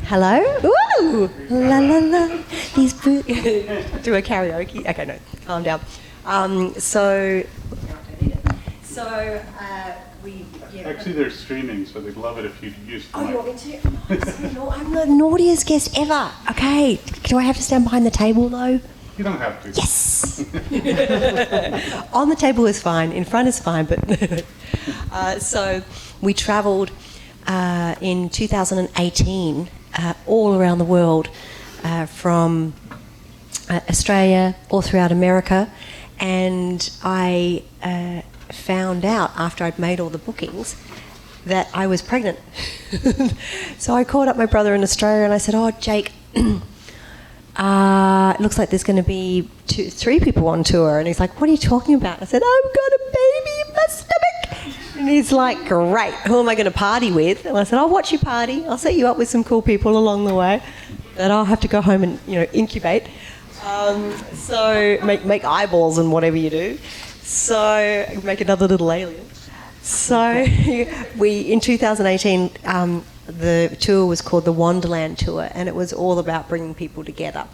Hello? Ooh! La la la. These do a karaoke. Okay, no, calm down. Actually, they're streaming, so they'd love it if you'd use the mic. You want me to? I'm the naughtiest guest ever. Okay, do I have to stand behind the table though? You don't have to. Yes! On the table is fine, in front is fine, but... so we travelled in 2018 all around the world, from Australia all throughout America, and I found out after I'd made all the bookings that I was pregnant. So I called up my brother in Australia and I said, "Oh, Jake, it looks like there's going to be 3 people on tour." And he's like, "What are you talking about?" I said, "I've got a baby in my stomach." And he's like, "Great, who am I going to party with?" And I said, "I'll watch you party. I'll set you up with some cool people along the way that I'll have to go home and, incubate. So make eyeballs and whatever you do. So make another little alien." So in 2018, the tour was called the Wonderland tour, and it was all about bringing people together,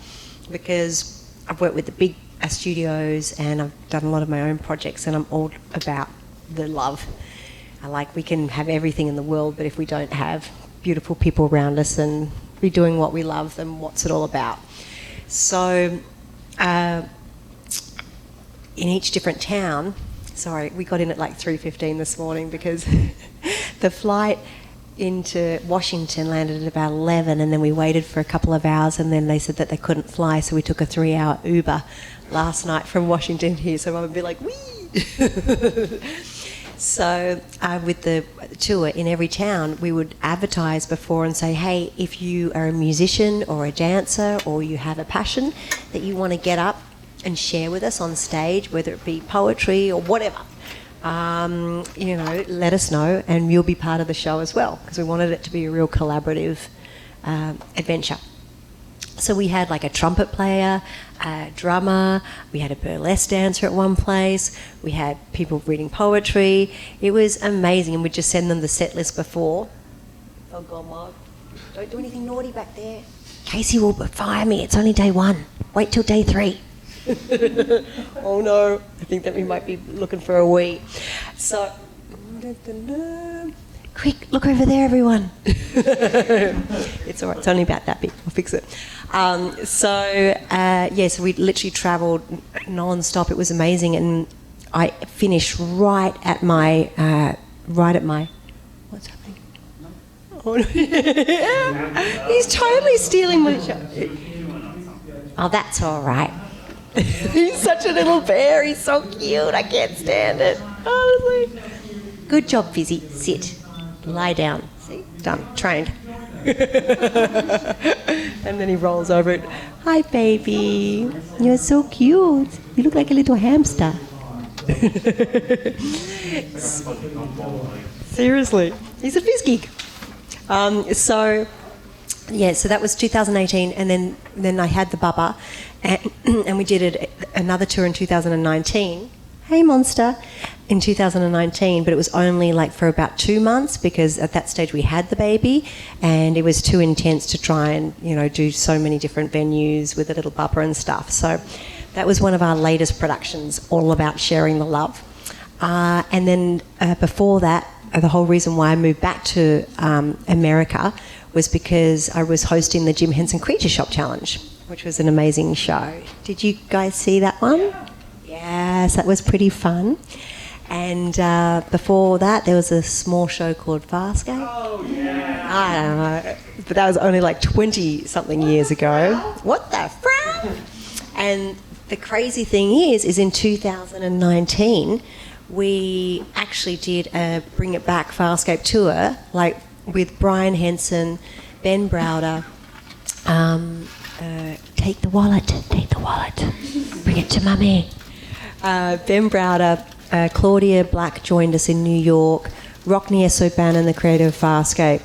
because I've worked with the big studios and I've done a lot of my own projects, and I'm all about the love. We can have everything in the world, but if we don't have beautiful people around us and be doing what we love, then what's it all about? So in each different town, we got in at like 3:15 this morning because the flight into Washington landed at about 11, and then we waited for a couple of hours, and then they said that they couldn't fly, so we took a 3-hour Uber last night from Washington here, so I would be like, wee! So with the tour in every town, we would advertise before and say, hey, if you are a musician or a dancer or you have a passion that you want to get up and share with us on stage, whether it be poetry or whatever, let us know and you'll be part of the show as well, because we wanted it to be a real collaborative adventure. So we had like a trumpet player, a drummer, we had a burlesque dancer at one place, we had people reading poetry. It was amazing, and we'd just send them the set list before. Oh God, Mark, don't do anything naughty back there. Casey will fire me, it's only day 1. Wait till day 3. Oh no, I think that we might be looking for a wee. So, quick, look over there, everyone. It's all right, it's only about that big, I'll fix it. So we literally travelled non-stop. It was amazing, and I finished right at my, what's happening? Oh, no. He's totally stealing my show. Oh, that's all right. He's such a little bear. He's so cute. I can't stand it. Honestly. Good job, Fizzy. Sit. Lie down. See? Done. Trained. And then he rolls over it. Hi, baby. You're so cute. You look like a little hamster. Seriously. He's a fizz geek. So that was 2018, and then I had the bubba, and we did another tour in 2019. Hey, Monster. In 2019, but it was only like for about 2 months, because at that stage we had the baby and it was too intense to try and do so many different venues with a little bubba and stuff. So that was one of our latest productions, all about sharing the love. And then before that, the whole reason why I moved back to America was because I was hosting the Jim Henson Creature Shop Challenge, which was an amazing show. Did you guys see that one? Yes, that was pretty fun. And before that, there was a small show called FARSCAPE. Oh, yeah. I don't know, but that was only like 20-something years ago. What the frick? And the crazy thing is in 2019, we actually did a Bring It Back FARSCAPE tour, like with Brian Henson, Ben Browder. Take the wallet, bring it to mummy. Ben Browder, Claudia Black joined us in New York, Rockney O'Bannon, the creator of FARSCAPE,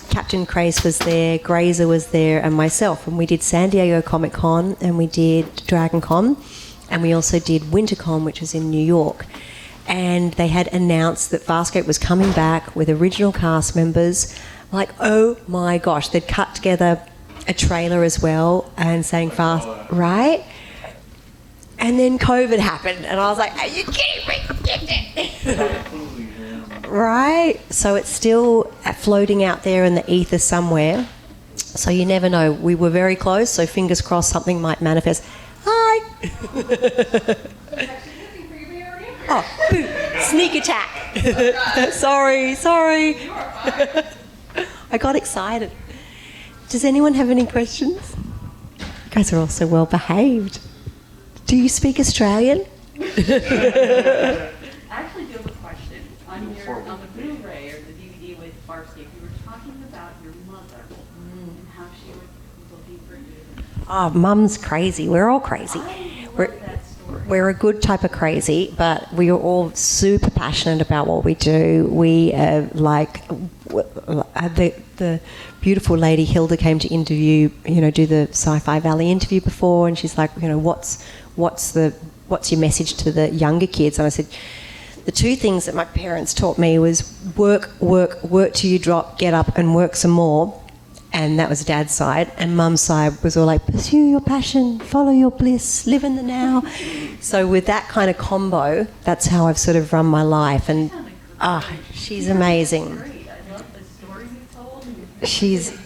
Captain Crace was there, Grazer was there, and myself. And we did San Diego Comic Con, and we did Dragon Con, and we also did WinterCon, which was in New York. And they had announced that FARSCAPE was coming back with original cast members, Like, oh my gosh, they'd cut together a trailer as well and saying fast, right? And then COVID happened, and I was like, are you kidding me? Right? So it's still floating out there in the ether somewhere. So you never know. We were very close, so fingers crossed something might manifest. Hi! Oh, boo. Sneak attack. Sorry. I got excited. Does anyone have any questions? You guys are all so well behaved. Do you speak Australian? I actually do have a question. On the Blu-ray or the DVD with FARSCAPE, you were talking about your mother and how she was looking for you. Oh, Mum's crazy. We're all crazy. We're a good type of crazy, but we are all super passionate about what we do. We the beautiful lady Hilda came to interview, do the Sci Fi Valley interview before, and she's like, what's your message to the younger kids? And I said, the two things that my parents taught me was work till you drop, get up and work some more. And that was Dad's side. And Mum's side was all like, pursue your passion, follow your bliss, live in the now. So with that kind of combo, that's how I've sort of run my life. And she's amazing. She's...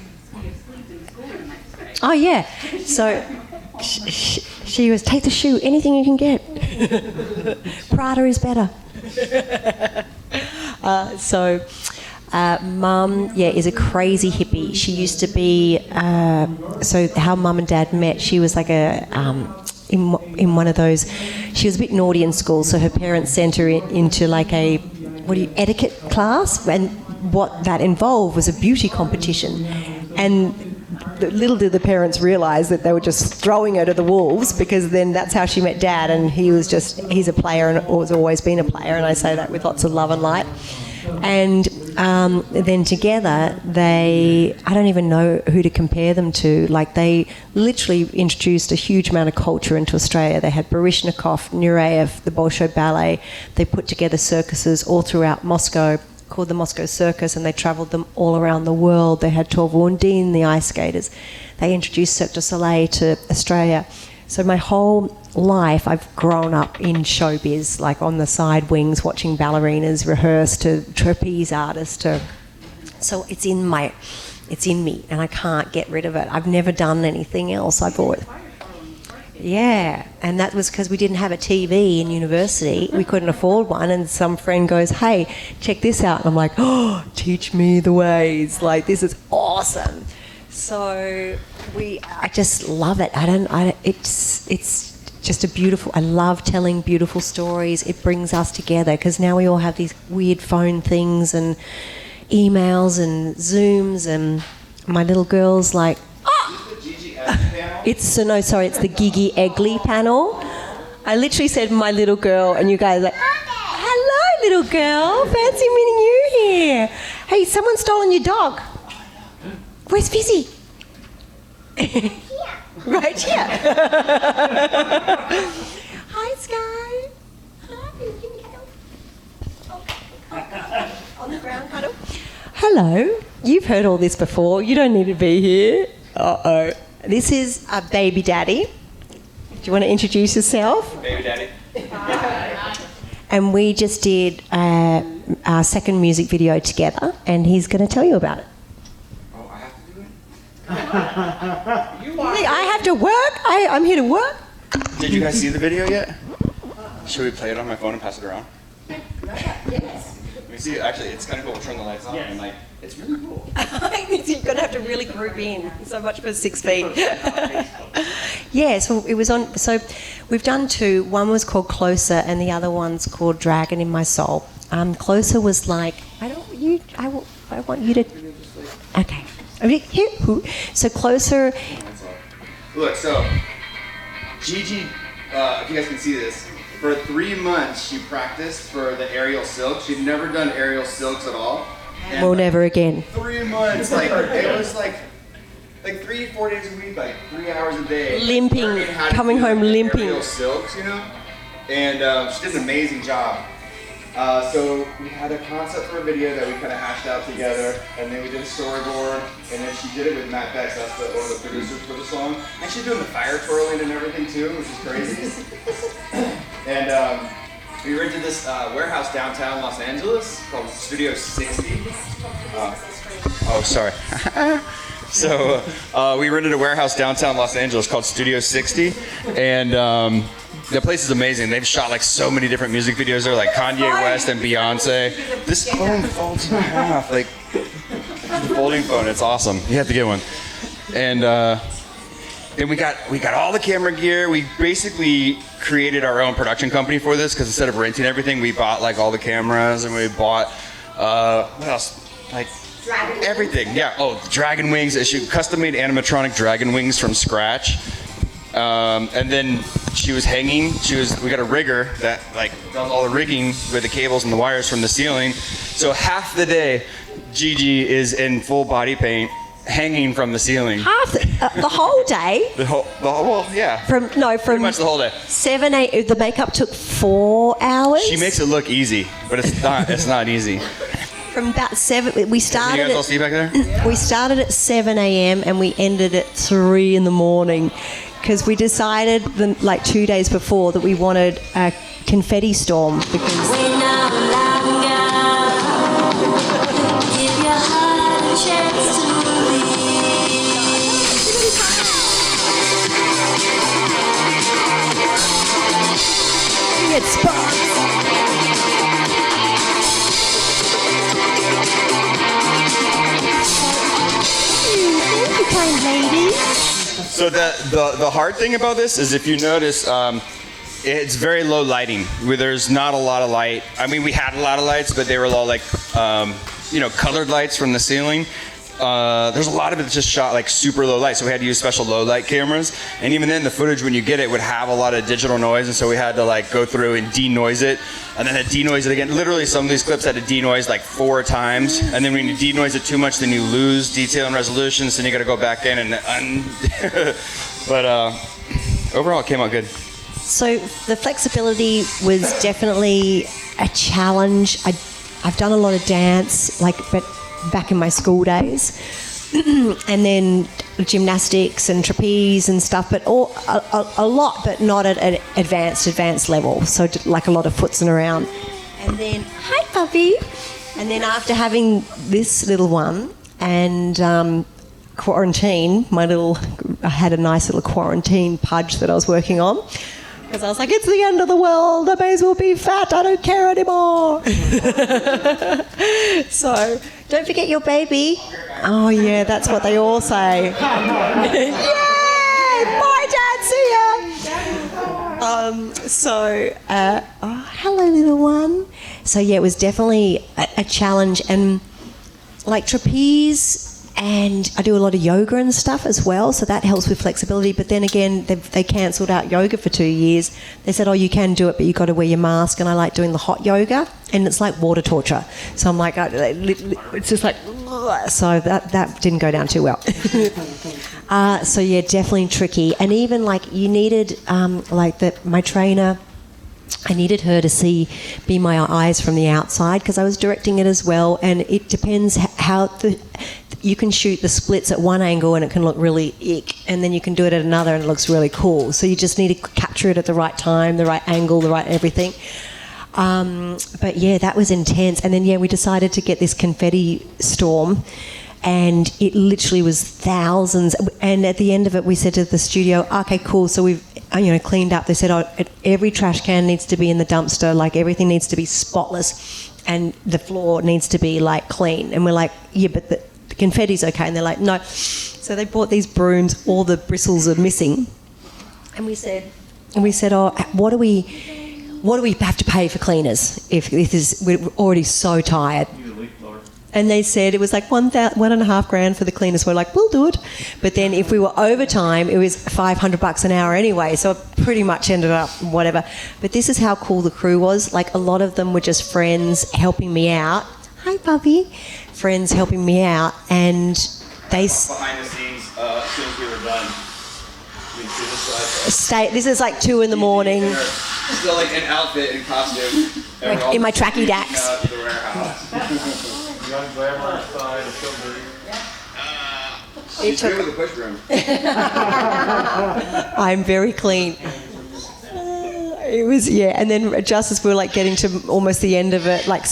Oh, yeah. So she was, take the shoe, anything you can get. Prada is better. Mum, is a crazy hippie. She used to be, so how Mum and Dad met, she was like in one of those, she was a bit naughty in school, so her parents sent her into like a, etiquette class, and what that involved was a beauty competition. And little did the parents realise that they were just throwing her to the wolves, because then that's how she met Dad, and he's a player and has always been a player, and I say that with lots of love and light. And then together I don't even know who to compare them to. Like, they literally introduced a huge amount of culture into Australia. They had Baryshnikov, Nureyev, the Bolshoi Ballet. They put together circuses all throughout Moscow called the Moscow Circus, and they travelled them all around the world. They had Torval Undine, the ice skaters. They introduced Cirque du Soleil to Australia. So my whole life I've grown up in showbiz, like on the side wings, watching ballerinas rehearse, to trapeze artists, so it's in me, and I can't get rid of it. I've never done anything else. I've always... Yeah, and that was because we didn't have a TV in university. We couldn't afford one, and some friend goes, hey, check this out. And I'm like, oh, teach me the ways. Like, this is awesome. So I just love it. It's just a beautiful, I love telling beautiful stories. It brings us together, because now we all have these weird phone things and emails and Zooms, and my little girl's like, it's the Gigi Edgley panel. I literally said my little girl, and you guys are like, hello little girl, fancy meeting you here. Hey, someone's stolen your dog. Where's Fizzy? Here. Right here. Hi, Sky. Hi, give me a cuddle. On the ground cuddle. Hello. You've heard all this before. You don't need to be here. Uh-oh. This is a baby daddy. Do you want to introduce yourself? Baby daddy. And we just did our second music video together, and he's going to tell you about it. Oh, I have to do it? I have to work? I'm here to work? Did you guys see the video yet? Should we play it on my phone and pass it around? Yes. Let me see. Actually, it's kind of cool. We'll turn the lights on and it's really cool. You're going to have to really group in. So much for 6 feet. Yeah, so it was on. So we've done two. One was called Closer, and the other one's called Dragon in My Soul. Closer was like, I want you to. Okay. So Closer. Look, so Gigi, if you guys can see this, for 3 months she practiced for the aerial silk. She'd never done aerial silks at all. And well, never again. 3 months, it was like 3-4 days a week, 3 hours a day. So we had a concept for a video that we kind of hashed out together, and then we did a storyboard, and then she did it with Matt Bex, that's one of the producers for the song. And she's doing the fire twirling and everything too, which is crazy. And we rented this warehouse downtown Los Angeles called Studio 60. Oh, sorry. So we rented a warehouse downtown Los Angeles called Studio 60, and the place is amazing. They've shot like so many different music videos there, like Kanye West and Beyonce. This phone folds in half, like the folding phone. It's awesome. You have to get one. And then we got all the camera gear. We basically created our own production company for this because instead of renting everything, we bought like all the cameras and we bought what else? Like everything. Yeah. Oh, dragon wings. Custom-made animatronic dragon wings from scratch. And then she was hanging. We got a rigger that like does all the rigging with the cables and the wires from the ceiling. So half the day, Gigi is in full body paint, hanging from the ceiling. Half the whole day. Well, yeah. From pretty much the whole day. 7, 8. The makeup took 4 hours. She makes it look easy, but it's not. It's not easy. From about 7, we started. Can you guys all see back there? We started at 7 a.m. and we ended at 3 in the morning. Because we decided, like 2 days before, that we wanted a confetti storm. Because we had sparks. Thank you, kind lady. So the hard thing about this is if you notice, it's very low lighting. Where there's not a lot of light. I mean, we had a lot of lights, but they were all like, colored lights from the ceiling. There's a lot of it that's just shot like super low light, so we had to use special low light cameras. And even then, the footage when you get it would have a lot of digital noise, and so we had to like go through and denoise it, and then had denoise it again. Literally, some of these clips had to denoise like 4 times, and then when you denoise it too much, then you lose detail and resolution, so then you got to go back in and But overall, it came out good. So the flexibility was definitely a challenge. I've done a lot of dance, but back in my school days, and then gymnastics and trapeze and stuff, but a lot, but not at an advanced level. So like a lot of footsing around. And then, hi puppy. And then after having this little one and quarantine, I had a nice little quarantine pudge that I was working on. Because I was like, it's the end of the world, I may as well be fat, I don't care anymore. So, don't forget your baby. Oh yeah, that's what they all say. Yay! Bye, Dad, see ya! Hello, little one. So yeah, it was definitely a challenge. And like trapeze, and I do a lot of yoga and stuff as well, so that helps with flexibility. But then again, they cancelled out yoga for 2 years. They said, oh, you can do it, but you've got to wear your mask. And I like doing the hot yoga, and it's like water torture. So I'm like, it's just like, ugh. So that didn't go down too well. So yeah, definitely tricky. And even like you needed, my trainer, I needed her to be my eyes from the outside because I was directing it as well, and it depends how you can shoot the splits at one angle and it can look really ick, and then you can do it at another and it looks really cool. So you just need to capture it at the right time, the right angle, the right everything. But yeah, that was intense. And then yeah, we decided to get this confetti storm, and it literally was thousands. And at the end of it, we said to the studio, okay, cool. So we've cleaned up. They said, every trash can needs to be in the dumpster. Like everything needs to be spotless, and the floor needs to be like clean. And we're like, yeah, but the confetti's okay. And they're like, no. So they bought these brooms. All the bristles are missing. And we said, oh, what do we have to pay for cleaners if we're already so tired? And they said it was like $1,500 for the cleaners. We're like, we'll do it. But then if we were overtime, it was $500 an hour anyway. So it pretty much ended up whatever. But this is how cool the crew was. Like a lot of them were just friends helping me out. Hi, puppy. Friends helping me out, and they behind the scenes as soon as we were done. We see this side. This is like 2 in the morning. Still like in outfit and costume. And we're all In my just tracky sneaking dacks. out to the warehouse. The unglamorous side of filmmaking. She's good with a push broom. I'm very clean. It was, yeah, and then just as we were like getting to almost the end of it, like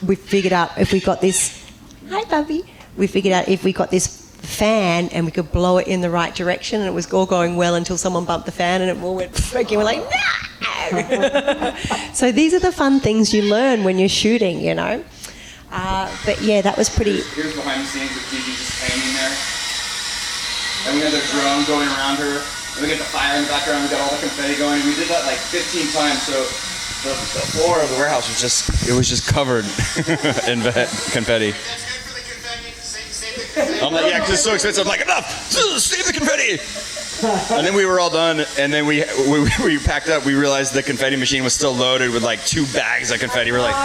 we figured out if we got this, hi Bubby, we figured out if we got this fan and we could blow it in the right direction, and it was all going well until someone bumped the fan and it all went freaking, we're like, no! So these are the fun things you learn when you're shooting, you know. But yeah, that was pretty... Here's behind the scenes with Gigi just hanging there. And we had the drone going around her. And we get the fire in the background, we got all the confetti going. We did that like 15 times, so the floor of the warehouse was just covered in confetti. I'm like, yeah, because it's so expensive. I'm like, enough! Save the confetti! And then we were all done, and then we packed up. We realized the confetti machine was still loaded with like 2 bags of confetti. We're like...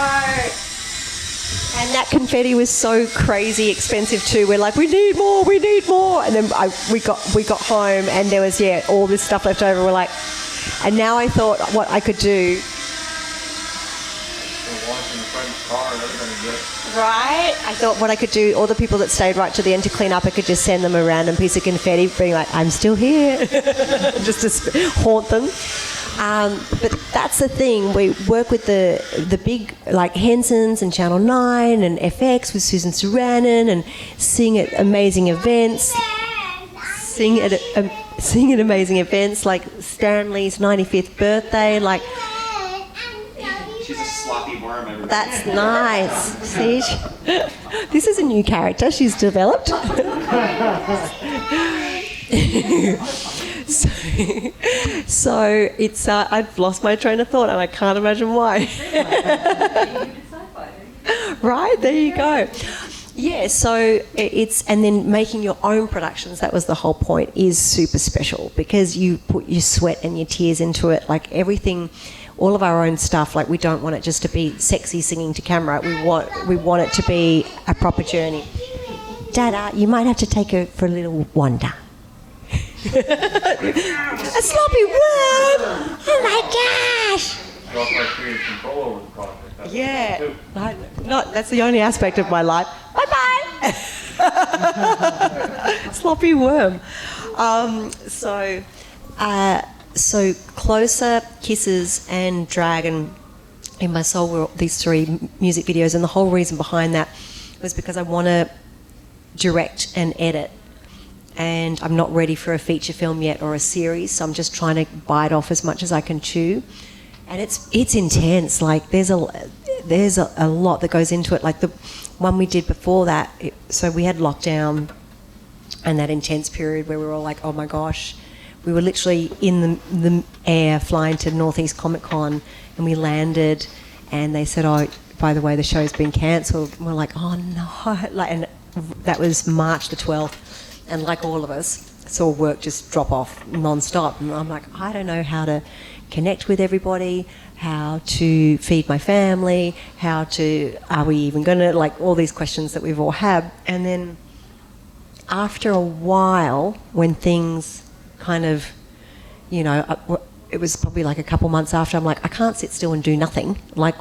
And that confetti was so crazy expensive too. We're like, we need more. And then we got home, and there was all this stuff left over. We're like, and now I thought what I could do. Right? I thought what I could do, all the people that stayed right to the end to clean up, I could just send them a random piece of confetti, being like, I'm still here, just to haunt them. But that's the thing, we work with the big, like Henson's and Channel 9 and FX with Susan Sarandon, and sing at amazing events. Sing at amazing events like Stanley's 95th birthday, like... She's a sloppy worm, everybody. That's nice. See, this is a new character she's developed. So it's I've lost my train of thought, and I can't imagine why. Right, there you go. Yeah, so it's, and then making your own productions, that was the whole point, is super special because you put your sweat and your tears into it, like everything. All of our own stuff, like we don't want it just to be sexy singing to camera. We want it to be a proper journey. Dada, you might have to take her for a little wander. A sloppy worm! Oh my gosh! You also have creative control over the project. That's Yeah. That's the only aspect of my life. Bye-bye! Sloppy worm. So Closer, Kisses and Dragon in My Soul were these 3 music videos, and the whole reason behind that was because I want to direct and edit, and I'm not ready for a feature film yet or a series, so I'm just trying to bite off as much as I can chew, and it's intense. Like there's a lot that goes into it. Like the one we did before that, so we had lockdown and that intense period where we were all like, oh my gosh. We were literally in the air flying to Northeast Comic Con, and we landed, and they said, oh, by the way, the show's been cancelled. And we're like, oh no. And that was March the 12th, and like all of us, saw work just drop off non-stop. And I'm like, I don't know how to connect with everybody, how to feed my family, are we even going to, like all these questions that we've all had. And then after a while, when things kind of, you know, it was probably like a couple months after, I'm like, I can't sit still and do nothing. Like,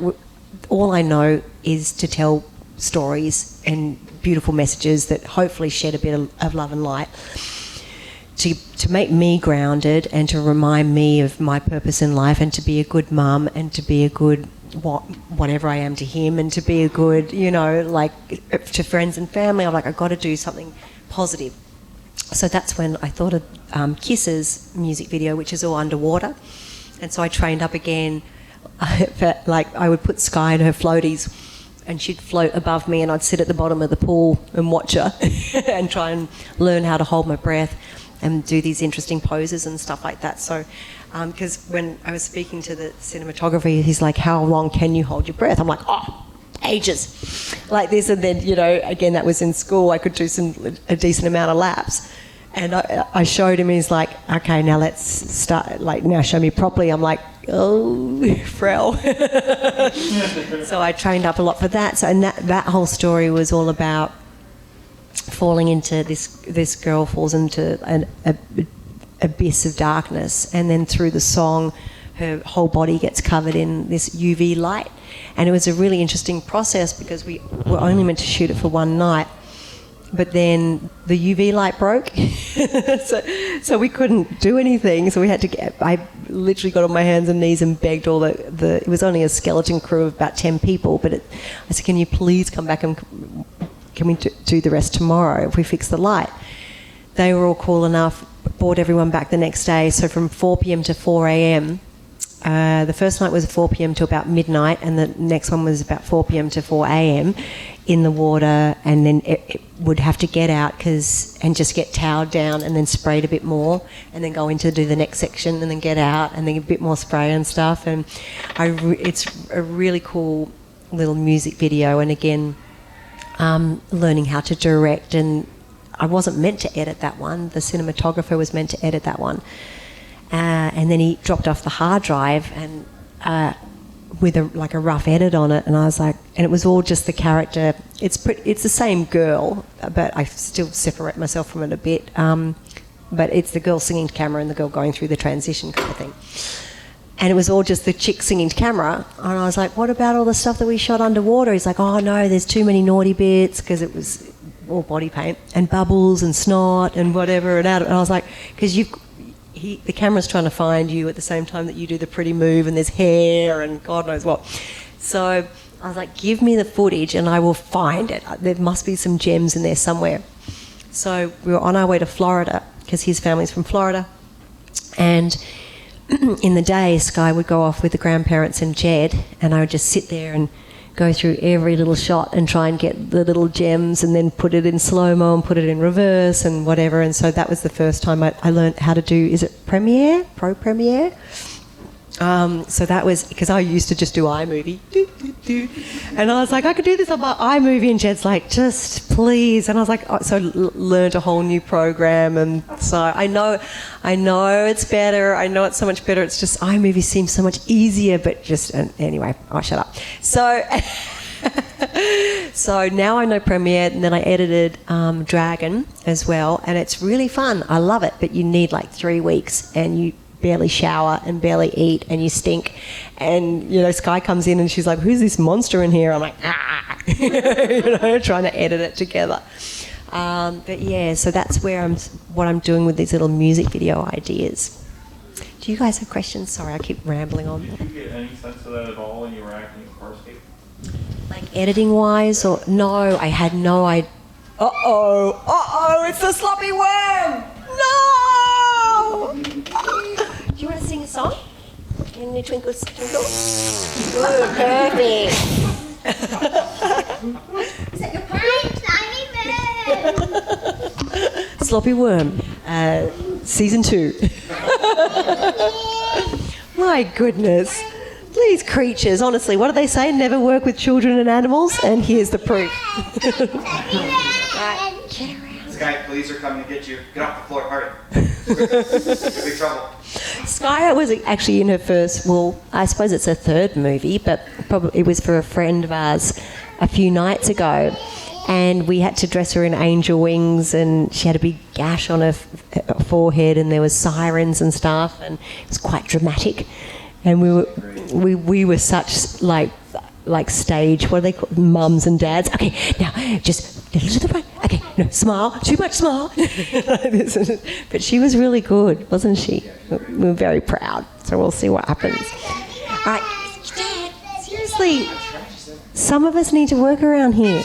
all I know is to tell stories and beautiful messages that hopefully shed a bit of love and light, to make me grounded and to remind me of my purpose in life, and to be a good mum, and to be a good whatever I am to him, and to be a good, you know, like to friends and family. I'm like, I've got to do something positive. So that's when I thought of Kisses music video, which is all underwater. And so I trained up again. Like I would put Sky in her floaties, and she'd float above me, and I'd sit at the bottom of the pool and watch her and try and learn how to hold my breath and do these interesting poses and stuff like that. So, because when I was speaking to the cinematographer, he's like, how long can you hold your breath? I'm like, oh, ages. Like this. And then, you know, again, that was in school. I could do a decent amount of laps. And I showed him, he's like, okay, now let's start, like, now show me properly. I'm like, oh, frail. So I trained up a lot for that. So, and that whole story was all about falling into this girl falls into an abyss of darkness, and then through the song, her whole body gets covered in this UV light. And it was a really interesting process because we were only meant to shoot it for one night. But then the UV light broke, so we couldn't do anything. So we had to I literally got on my hands and knees and begged all it was only a skeleton crew of about 10 people, but I said, can you please come back and can we do the rest tomorrow if we fix the light? They were all cool enough, brought everyone back the next day. So from 4 p.m. to 4 a.m., the first night was 4 p.m. to about midnight, and the next one was about 4 p.m. to 4 a.m. in the water, and then it would have to get out and just get towed down and then sprayed a bit more, and then go in to do the next section and then get out and then a bit more spray and stuff. And it's a really cool little music video, and again, learning how to direct. And I wasn't meant to edit that one. The cinematographer was meant to edit that one. And then he dropped off the hard drive and with a rough edit on it, and I was like, and it was all just the character. It's the same girl, but I still separate myself from it a bit. But it's the girl singing to camera and the girl going through the transition kind of thing. And it was all just the chick singing to camera. And I was like, what about all the stuff that we shot underwater? He's like, oh no, there's too many naughty bits, because it was all body paint and bubbles and snot and whatever. And I was like, because the camera's trying to find you at the same time that you do the pretty move, and there's hair and God knows what. So I was like, give me the footage and I will find it. There must be some gems in there somewhere. So we were on our way to Florida, because his family's from Florida. And in the day, Sky would go off with the grandparents and Jed, and I would just sit there and go through every little shot and try and get the little gems, and then put it in slow-mo and put it in reverse and whatever. And so that was the first time I learned how to do, is it Premiere? Pro Premiere? So that was, because I used to just do iMovie. And I was like, I could do this on my iMovie, and Jed's like, just please. And I was like, learned a whole new program. And so I know it's better. I know it's so much better. It's just iMovie seems so much easier, but just, anyway, I'll shut up. So, so now I know Premiere, and then I edited Dragon as well, and it's really fun. I love it, but you need like 3 weeks, and you barely shower and barely eat, and you stink. And Sky comes in and she's like, who's this monster in here? I'm like, trying to edit it together. But yeah, so that's what I'm doing with these little music video ideas. Do you guys have questions? Sorry, I keep rambling on. Did you get any sense of that at all when you were acting at FARSCAPE? Like editing wise, or no, I had no idea. It's the sloppy worm. No. Do you want to sing a song? In the twinkle, twinkle. Good, perfect. Is that your part? Sloppy Worm, season 2. My goodness. These creatures, honestly, what do they say? Never work with children and animals, and here's the proof. Right, get around. Sky, police are coming to get you. Get off the floor, hurry. You'll be trouble. Sky was actually in her first, well, I suppose it's her third movie, but probably it was for a friend of ours a few nights ago, and we had to dress her in angel wings, and she had a big gash on her forehead, and there was sirens and stuff, and it was quite dramatic. And we were such like stage, what do they call mums and dads? Okay, now just a little to the right. Okay, no, smile, too much smile. But she was really good, wasn't she? We were very proud, so we'll see what happens. All right, Dad, seriously, some of us need to work around here.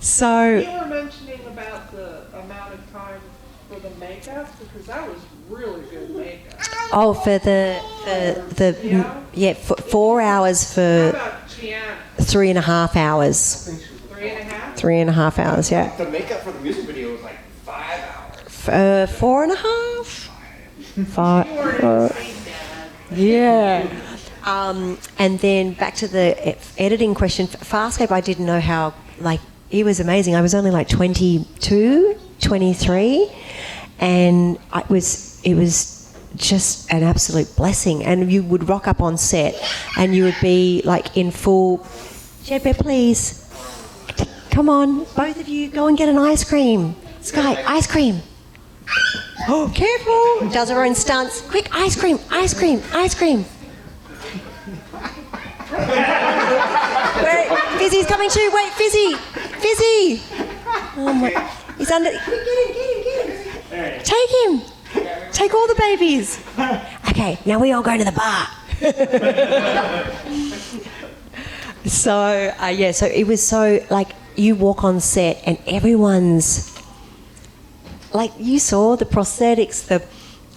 So. You were mentioning about the amount of time for the makeup, because that was really good makeup. Oh, for 4 hours How for about Chiana? 3.5 hours. 3.5? 3.5 hours, yeah. The makeup for the music video was like 5 hours. 4.5? 5. You were insane, Dad. Yeah. And then back to the editing question. FARSCAPE, I didn't know how, it was amazing. I was only 22, 23, and it was just an absolute blessing. And you would rock up on set and you would be in full, Jedbear, please, come on, both of you, go and get an ice cream. Sky, ice cream. Oh, careful! Does her own stunts. Quick, ice cream, ice cream, ice cream. Wait, Fizzy's coming too. Wait, Fizzy, Fizzy. Oh my! He's under. Get him. Take him. Take all the babies. Okay, now we all go to the bar. So so it was so like you walk on set and everyone's like you saw the prosthetics, the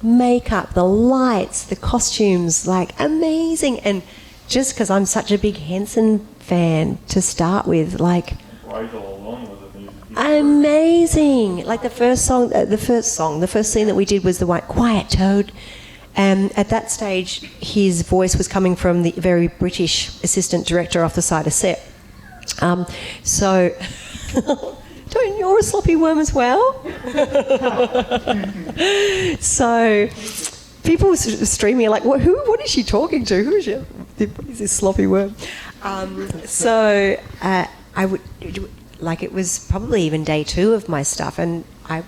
makeup, the lights, the costumes, like amazing. And just because I'm such a big Henson fan to start with, like Rigel alone was amazing. amazing. Like the first scene that we did was the white quiet toad. And at that stage, his voice was coming from the very British assistant director off the side of set. So, don't you're a sloppy worm as well? So, people were streaming like, what is she talking to? Who is she? What is this sloppy worm? I would, like it was probably even day 2 of my stuff, and I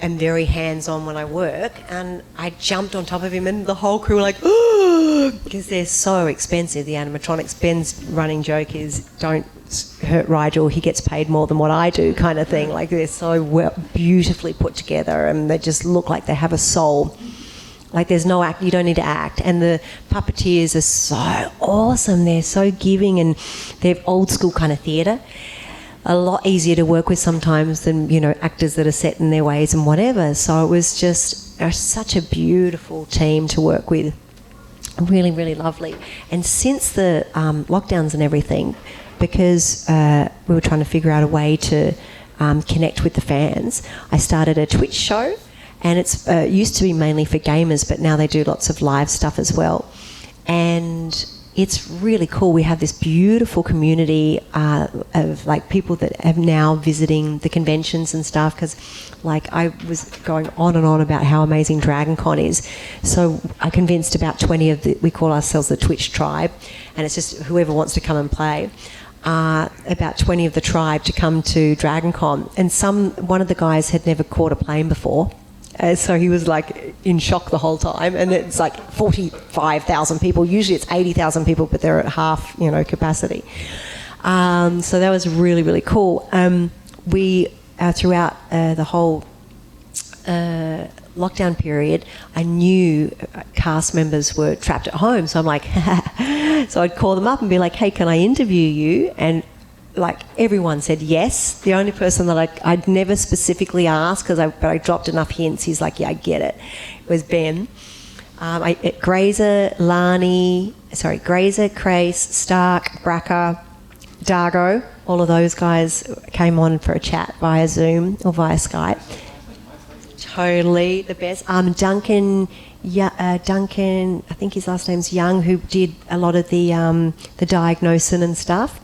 am very hands-on when I work, and I jumped on top of him and the whole crew were like, oh, because they're so expensive, the animatronics. Ben's running joke is, don't hurt Rigel, he gets paid more than what I do, kind of thing. Like they're so beautifully put together and they just look like they have a soul. Like there's no act, you don't need to act. And the puppeteers are so awesome, they're so giving, and they're old school kind of theatre. A lot easier to work with sometimes than, actors that are set in their ways and whatever. So it was just such a beautiful team to work with. Really, really lovely. And since the lockdowns and everything, because we were trying to figure out a way to connect with the fans, I started a Twitch show, and it's used to be mainly for gamers, but now they do lots of live stuff as well. And it's really cool. We have this beautiful community of like people that have now visiting the conventions and stuff, because like I was going on and on about how amazing Dragon Con is. So I convinced about 20 of we call ourselves the Twitch tribe, and it's just whoever wants to come and play. About 20 of the tribe to come to Dragon Con, and one of the guys had never caught a plane before. So he was like in shock the whole time, and it's like 45,000 people. Usually it's 80,000 people, but they're at half, capacity. So that was really, really cool. We throughout the whole lockdown period, I knew cast members were trapped at home. So I'm like, so I'd call them up and be like, hey, can I interview you? And like everyone said yes. The only person that I'd never specifically asked, but I dropped enough hints, he's like, yeah, I get it, was Ben. Grazer, Crace, Stark, Bracker, Dargo, all of those guys came on for a chat via Zoom or via Skype. Totally the best. Duncan, I think his last name's Young, who did a lot of the diagnosing and stuff.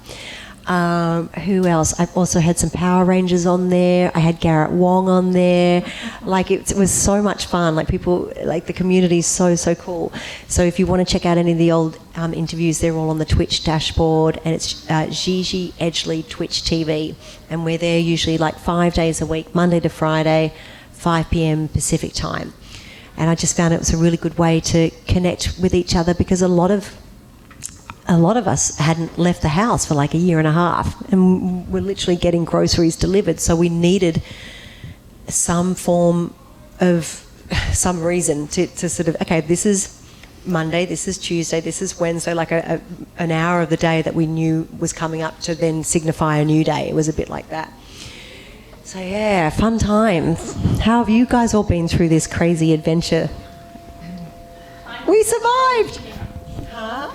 Who else? I've also had some Power Rangers on there. I had Garrett Wong on there. Like it was so much fun. Like people, like the community is so cool. So if you want to check out any of the old interviews, they're all on the Twitch dashboard, and it's Gigi Edgley Twitch TV, and we're there usually like 5 days a week, Monday to Friday, 5 p.m. Pacific time. And I just found it was a really good way to connect with each other, because a lot of us hadn't left the house for like a year and a half, and we're literally getting groceries delivered. So we needed some form of some reason to sort of, okay, this is Monday, this is Tuesday, this is Wednesday, like an hour of the day that we knew was coming up to then signify a new day. It was a bit like that. So yeah, fun times. How have you guys all been through this crazy adventure? We survived. Huh?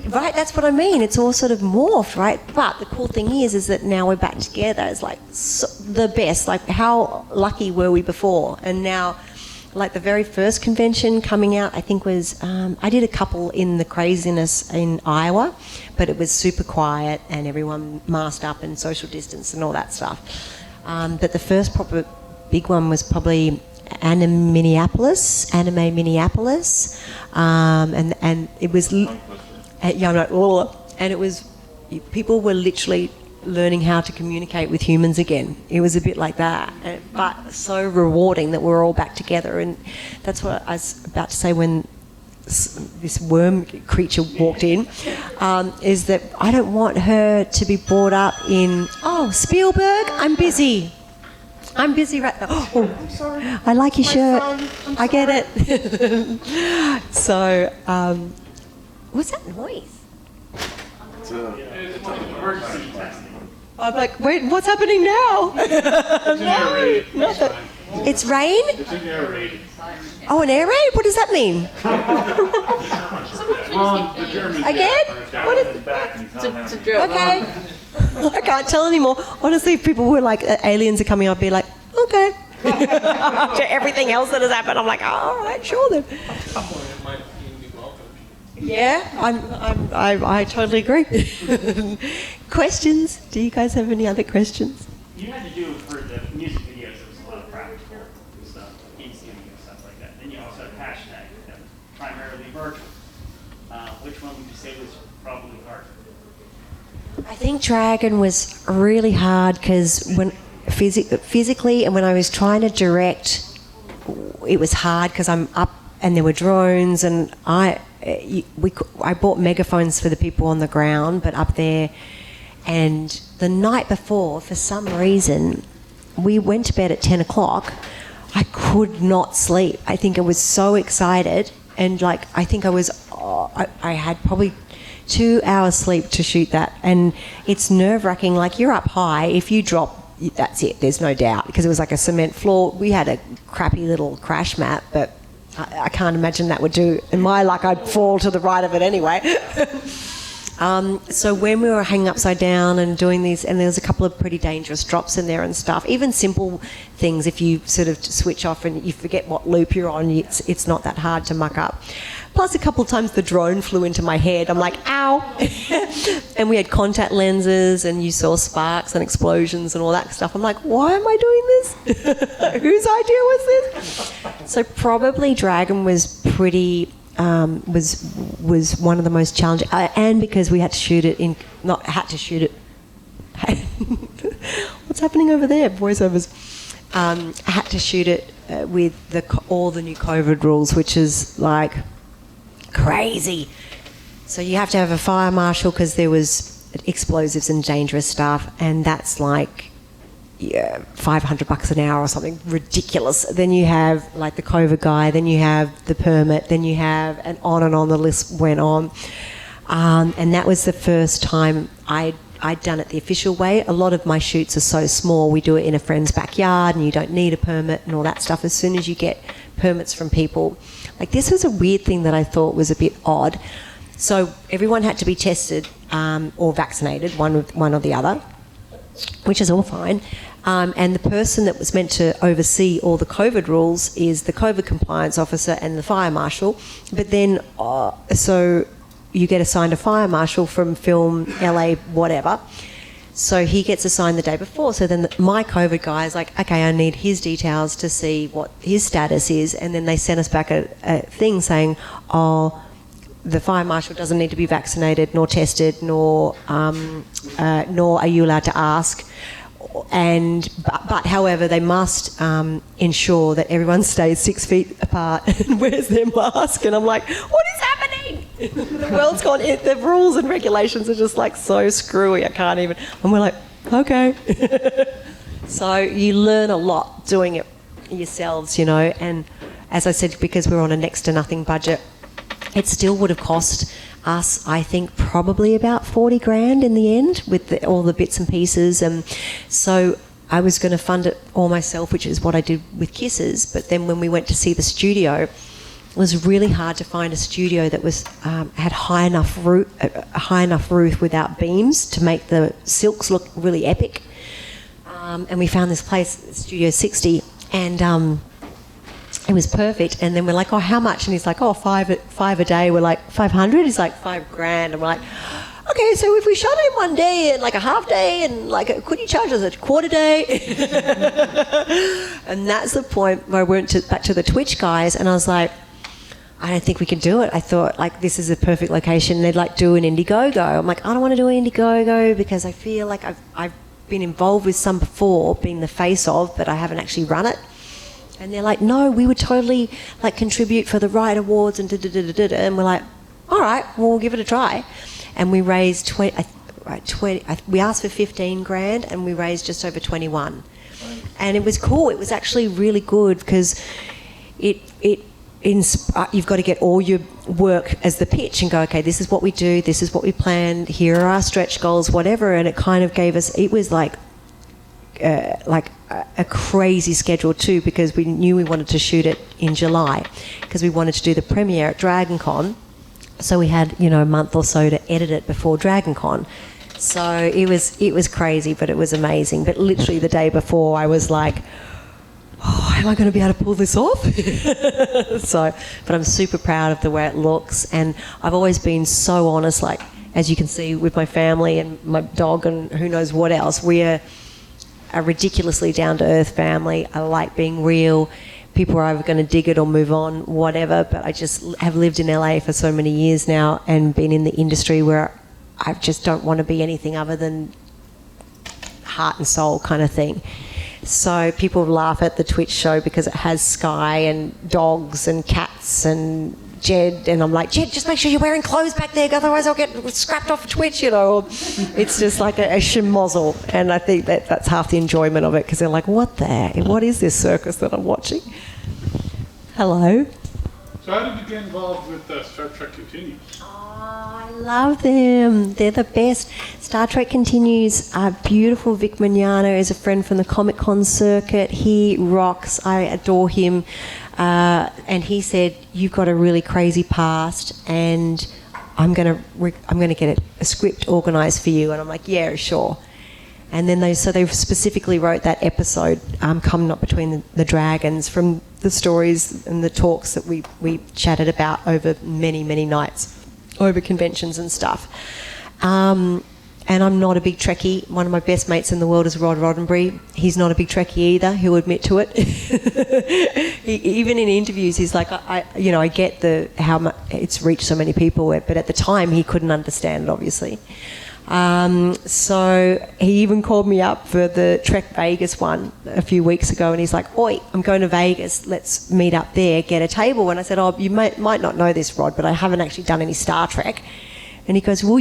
Right, that's what I mean. It's all sort of morphed, right? But the cool thing is that now we're back together. It's like the best. Like, how lucky were we before? And now, like the very first convention coming out, I think was, I did a couple in the craziness in Iowa, but it was super quiet and everyone masked up and social distance and all that stuff. But the first proper big one was probably Anime Minneapolis, and it was... and it was, people were literally learning how to communicate with humans again. It was a bit like that, but so rewarding that we're all back together. And that's what I was about to say when this worm creature walked in, is that I don't want her to be brought up in, Spielberg, I'm busy right now. Oh, I'm sorry. I like your shirt. phone. I get it. So, what's that noise? I'm like, wait, what's happening now? It's rain? It's an air raid. Oh, an air raid? What does that mean? Well, the Germans. Again? What is, It's a joke. okay. I can't tell anymore. Honestly, if people were like, aliens are coming, I'd be like, okay. After everything else that has happened, I'm like, all right, sure then. Yeah, I totally agree. Questions? Do you guys have any other questions? You had to do for the music videos, there was a lot of practical stuff, in studio stuff like that. Then you also had hashtag that was primarily virtual. Which one would you say was probably harder? I think Dragon was really hard because when physically and when I was trying to direct, it was hard because I'm up and there were drones and I bought megaphones for the people on the ground, but up there. And the night before, for some reason, we went to bed at 10 o'clock. I could not sleep. I think I was so excited. And I think I had probably 2 hours sleep to shoot that. And it's nerve-wracking. You're up high. If you drop, that's it. There's no doubt. Because it was like a cement floor. We had a crappy little crash mat, but I can't imagine that would do. In my luck, I'd fall to the right of it anyway. So when we were hanging upside down and doing these, and there was a couple of pretty dangerous drops in there and stuff, even simple things, if you sort of switch off and you forget what loop you're on, it's not that hard to muck up. Plus a couple of times the drone flew into my head. I'm like, ow. And we had contact lenses and you saw sparks and explosions and all that stuff. I'm like, why am I doing this? Whose idea was this? So probably Dragon was pretty... was one of the most challenging, and because we had to shoot it what's happening over there, voiceovers, I had to shoot it with all the new COVID rules, which is like crazy. So you have to have a fire marshal because there was explosives and dangerous stuff, and that's like $500 an hour or something ridiculous. Then you have the COVID guy, then you have the permit, then you have, and on the list went on. And that was the first time I'd done it the official way. A lot of my shoots are so small, we do it in a friend's backyard and you don't need a permit and all that stuff. As soon as you get permits from people, this was a weird thing that I thought was a bit odd. So everyone had to be tested or vaccinated, one or the other, which is all fine. And the person that was meant to oversee all the COVID rules is the COVID compliance officer and the fire marshal. But then, so you get assigned a fire marshal from film, LA, whatever. So he gets assigned the day before. So then my COVID guy is like, okay, I need his details to see what his status is. And then they send us back a thing saying, the fire marshal doesn't need to be vaccinated nor tested, nor are you allowed to ask. But however, they must ensure that everyone stays 6 feet apart and wears their mask. And I'm like, what is happening? The world's gone. The rules and regulations are just so screwy. I can't even. And we're like, okay. So you learn a lot doing it yourselves, And as I said, because we're on a next to nothing budget, it still would have cost us, I think, probably about 40 grand in the end with all the bits and pieces. And so I was going to fund it all myself, which is what I did with Kisses. But then when we went to see the studio, it was really hard to find a studio that was had a high enough roof without beams to make the silks look really epic. And we found this place, Studio 60, and it was perfect. And then we're like, how much? And he's like, five a day. We're like, 500? He's like, $5,000. And we're like, okay, so if we shot in one day and a half day and could you charge us a quarter day? And that's the point where I went back to the Twitch guys and I was like, I don't think we can do it. I thought, like, this is a perfect location. They'd like do an Indiegogo. I'm like, I don't want to do an Indiegogo because I feel like I've been involved with some before, been the face of, but I haven't actually run it. And they're like, no, we would totally like contribute for the Right Awards and da-da-da-da-da. And we're like, all right, well, we'll give it a try. And we raised we asked for 15 grand and we raised just over 21. And it was cool. It was actually really good because you've got to get all your work as the pitch and go, okay, this is what we do, this is what we planned, here are our stretch goals, whatever. And it kind of gave us, it was like a crazy schedule too, because we knew we wanted to shoot it in July because we wanted to do the premiere at Dragon Con. So we had, a month or so to edit it before Dragon Con. So it was crazy, but it was amazing. But literally the day before I was like, oh, am I going to be able to pull this off? But I'm super proud of the way it looks. And I've always been so honest, like, as you can see with my family and my dog and who knows what else. We're a ridiculously down-to-earth family. I like being real. People are either going to dig it or move on, whatever. But I just have lived in LA for so many years now and been in the industry where I just don't want to be anything other than heart and soul kind of thing. So people laugh at the Twitch show because it has Sky and dogs and cats and Jed, and I'm like, Jed, just make sure you're wearing clothes back there, otherwise I'll get scrapped off Twitch, Or it's just like a schmozzle, and I think that's half the enjoyment of it because they're like, what is this circus that I'm watching? Hello. So how did you get involved with Star Trek Continues? I love them. They're the best. Star Trek Continues. Beautiful Vic Mignogna is a friend from the Comic Con circuit. He rocks. I adore him. And he said, "You've got a really crazy past, and I'm gonna get a script organised for you." And I'm like, "Yeah, sure." And then they specifically wrote that episode, "Come Not Between the Dragons," from the stories and the talks that we chatted about over many, many nights, over conventions and stuff. And I'm not a big Trekkie. One of my best mates in the world is Rod Roddenberry. He's not a big Trekkie either. He'll admit to it. Even in interviews, he's like, I get how much it's reached so many people, but at the time he couldn't understand it, obviously. So he even called me up for the Trek Vegas one a few weeks ago, and he's like, "Oi, I'm going to Vegas. Let's meet up there, get a table." And I said, "Oh, you might not know this, Rod, but I haven't actually done any Star Trek." And he goes, "Well,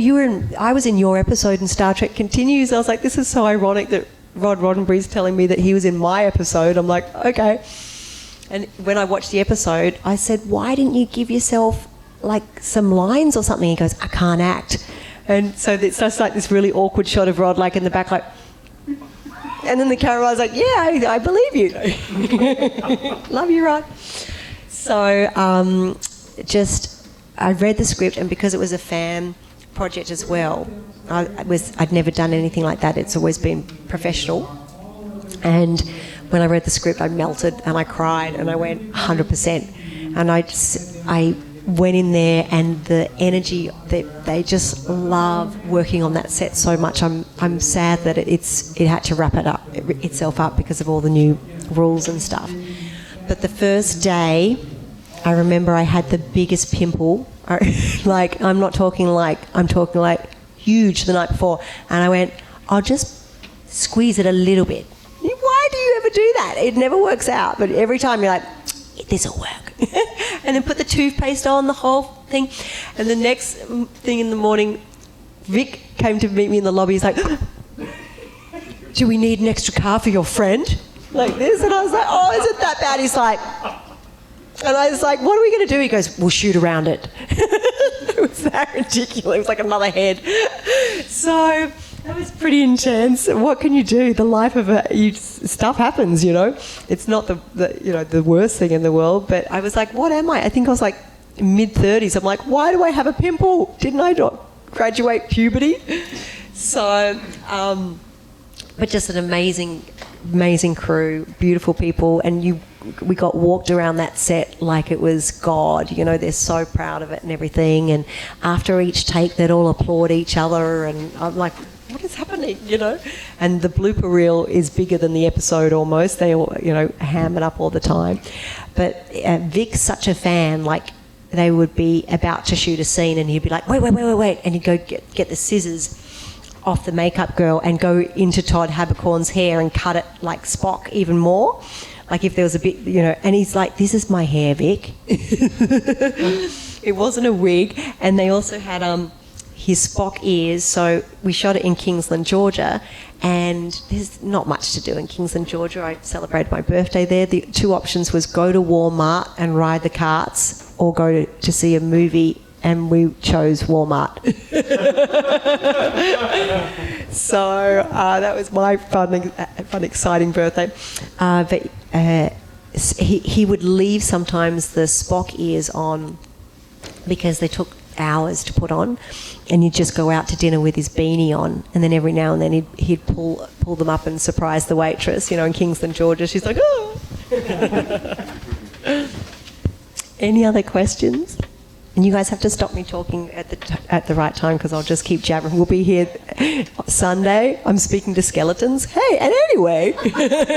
I was in your episode in Star Trek Continues." I was like, this is so ironic that Rod Roddenberry's telling me that he was in my episode. I'm like, okay. And when I watched the episode, I said, "Why didn't you give yourself like some lines or something?" He goes, "I can't act." And so it's just like this really awkward shot of Rod like in the back, like, and then the camera was like, "Yeah, I believe you." Love you, Rod. So I read the script, and because it was a fan project as well, I'd never done anything like that. It's always been professional. And when I read the script, I melted and I cried and I went 100%. And I went in there, and the energy that they just love working on that set so much. I'm sad that it had to wrap itself up because of all the new rules and stuff. But the first day, I remember I had the biggest pimple. Like, I'm talking like huge the night before. And I went, "I'll just squeeze it a little bit." Why do you ever do that? It never works out. But every time you're like, "This'll work." And then put the toothpaste on, the whole thing. And the next thing in the morning, Vic came to meet me in the lobby. He's like, "Do we need an extra car for your friend?" Like this. And I was like, "Oh, is it that bad?" He's like... And I was like, "What are we going to do?" He goes, "We'll shoot around it." It was that ridiculous. It was like another head. So that was pretty intense. What can you do? The life of stuff happens, It's not the worst thing in the world. But I was like, what am I? I think I was like mid-30s. I'm like, why do I have a pimple? Didn't I not graduate puberty? So, but just an amazing crew, beautiful people, and we got walked around that set like it was God. They're so proud of it and everything. And after each take, they'd all applaud each other, and I'm like, what is happening? And the blooper reel is bigger than the episode almost. They all ham it up all the time. But Vic's such a fan. Like, they would be about to shoot a scene and he'd be like, wait, and he'd go get the scissors off the makeup girl and go into Todd Haberkorn's hair and cut it like Spock even more. Like if there was a bit, and he's like, this is my hair, Vic. It wasn't a wig. And they also had his Spock ears. So we shot it in Kingsland, Georgia. And there's not much to do in Kingsland, Georgia. I celebrated my birthday there. The two options was go to Walmart and ride the carts or go to see a movie, and we chose Walmart. So that was my fun, exciting birthday. But he would leave sometimes the Spock ears on because they took hours to put on, and you'd just go out to dinner with his beanie on, and then every now and then he'd pull them up and surprise the waitress, in Kingsland, Georgia. She's like, oh. Any other questions? And you guys have to stop me talking at the right time because I'll just keep jabbering. We'll be here Sunday. I'm speaking to skeletons. Hey, and anyway.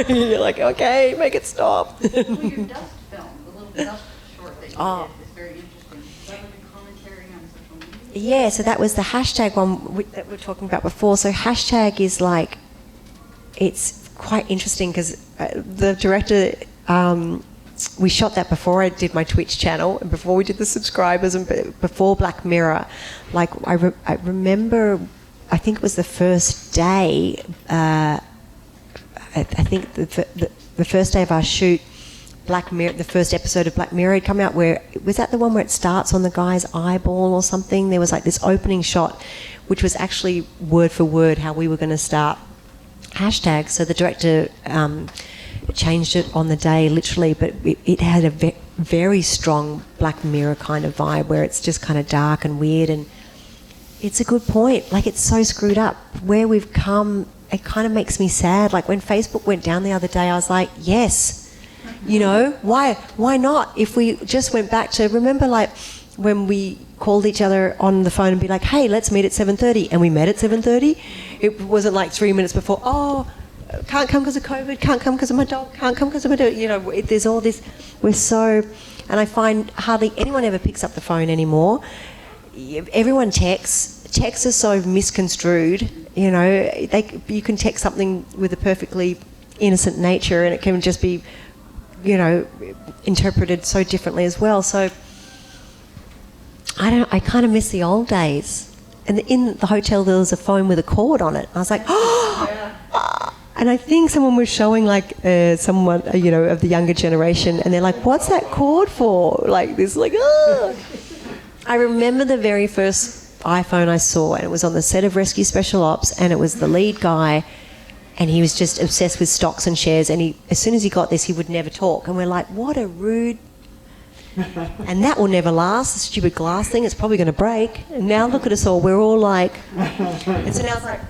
You're like, okay, make it stop. Well, your dust film, the little dust short that you did, is very interesting. Is that like a commentary on social media? Yeah, so that was the hashtag one that we were talking about before. So hashtag is like, it's quite interesting because the director... we shot that before I did my Twitch channel and before we did the subscribers and before Black Mirror. Like I remember, I think it was the first day. I think the first day of our shoot, Black Mirror, the first episode of Black Mirror had come out. Where was that the one where it starts on the guy's eyeball or something? There was like this opening shot, which was actually word for word how we were going to start hashtag. So the director. Changed it on the day, literally, but it had a very strong Black Mirror kind of vibe where it's just kind of dark and weird, and it's a good point. Like, it's so screwed up. Where we've come, it kind of makes me sad. Like, when Facebook went down the other day, I was like, yes, why not? If we just went back to, remember, like, when we called each other on the phone and be like, hey, let's meet at 7:30, and we met at 7:30? It wasn't like 3 minutes before, can't come because of COVID, can't come because of my dog, can't come because of my dog. There's all this. And I find hardly anyone ever picks up the phone anymore. Everyone texts. Texts are so misconstrued. You can text something with a perfectly innocent nature, and it can just be, interpreted so differently as well. So I kind of miss the old days. And in the hotel there was a phone with a cord on it. I was like, oh. Yeah. And I think someone was showing someone, of the younger generation, and they're like, what's that cord for? Like this, like, oh. I remember the very first iPhone I saw, and it was on the set of Rescue Special Ops, and it was the lead guy, and he was just obsessed with stocks and shares, and as soon as he got this, he would never talk. And we're like, what a rude... And that will never last, the stupid glass thing, it's probably going to break. And now look at us all, we're all like... And so now it's like...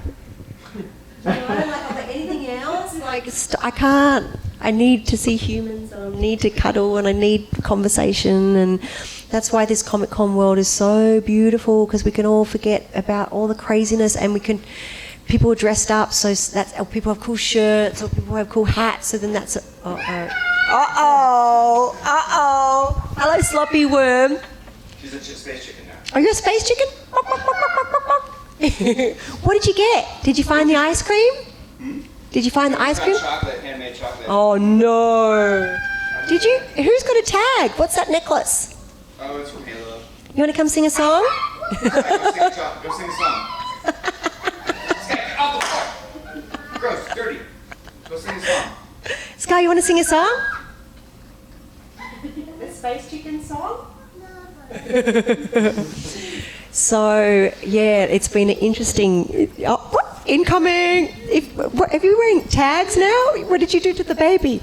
anything else? Like, I can't. I need to see humans, and I need to cuddle, and I need conversation, and that's why this Comic-Con world is so beautiful, because we can all forget about all the craziness, and people are dressed up, so people have cool shirts, or people have cool hats, so then that's hello, sloppy worm. She's a space chicken now. Are you a space chicken? What did you get? Did you find the ice cream? Did you find the ice cream? Chocolate, handmade chocolate. Oh no! Did you? Who's got a tag? What's that necklace? Oh, it's from Halo. You want to come sing a song? Go sing a song. Get off the floor. Gross, dirty. Go sing a song. Sky, you want to sing a song? The Space Chicken song? So yeah, it's been an interesting. Oh, what? Incoming! Are you wearing tags now? What did you do to the baby?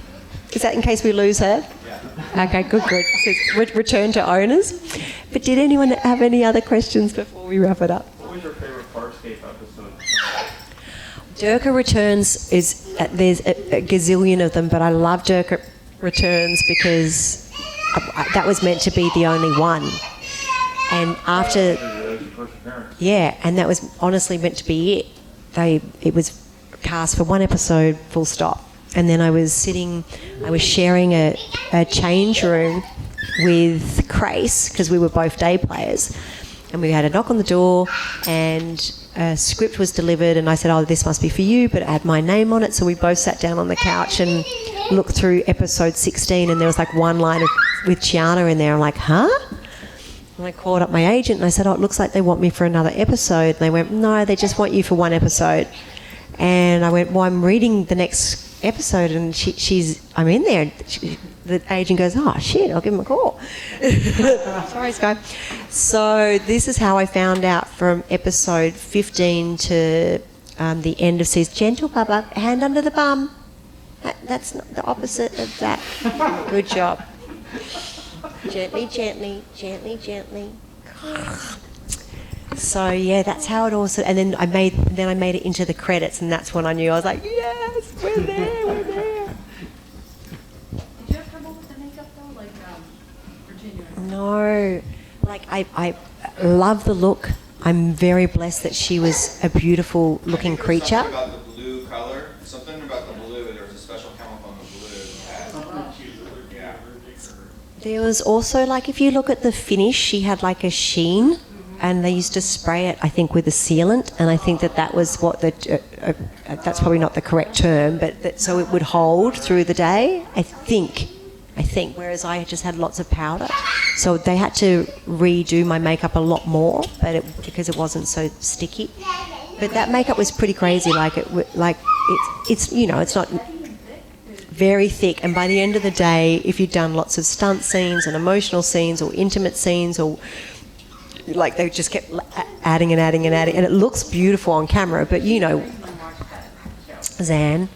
Is that in case we lose her? Yeah. Okay, good. It says return to owners. But did anyone have any other questions before we wrap it up? What was your favorite FARSCAPE episode? Durka Returns is there's a gazillion of them, but I love Durka Returns because that was meant to be the only one. And after, yeah, and that was honestly meant to be it. It was cast for one episode, full stop. And then I was sharing a change room with Grace because we were both day players. And we had a knock on the door and a script was delivered and I said, oh, this must be for you, but it had my name on it. So we both sat down on the couch and looked through episode 16 and there was like one line with Chiana in there. I'm like, huh? And I called up my agent and I said, oh, it looks like they want me for another episode. And they went, no, they just want you for one episode. And I went, well, I'm reading the next episode and I'm in there. The agent goes, oh, shit, I'll give him a call. Sorry, Sky. So this is how I found out from episode 15 to the end of season. Gentle, Bubba, hand under the bum. That's not the opposite of that. Good job. Gently, gently, gently, gently. So yeah, that's how it also. And then I made it into the credits, and that's when I knew I was like, yes, we're there, we're there. Did you have trouble with the makeup though, like Virginia? No, like I love the look. I'm very blessed that she was a beautiful looking creature. Something about the blue color. Something about the blue. There was a special chemical on the blue. Yeah. There was also, like, if you look at the finish, she had like a sheen, and they used to spray it, I think, with a sealant, and I think that was what that's probably not the correct term, but so it would hold through the day. I think. Whereas I just had lots of powder, so they had to redo my makeup a lot more, because it wasn't so sticky. But that makeup was pretty crazy. It's not very thick, and by the end of the day, if you'd done lots of stunt scenes and emotional scenes or intimate scenes, or like they just kept adding and adding and adding, and it looks beautiful on camera, but Zan.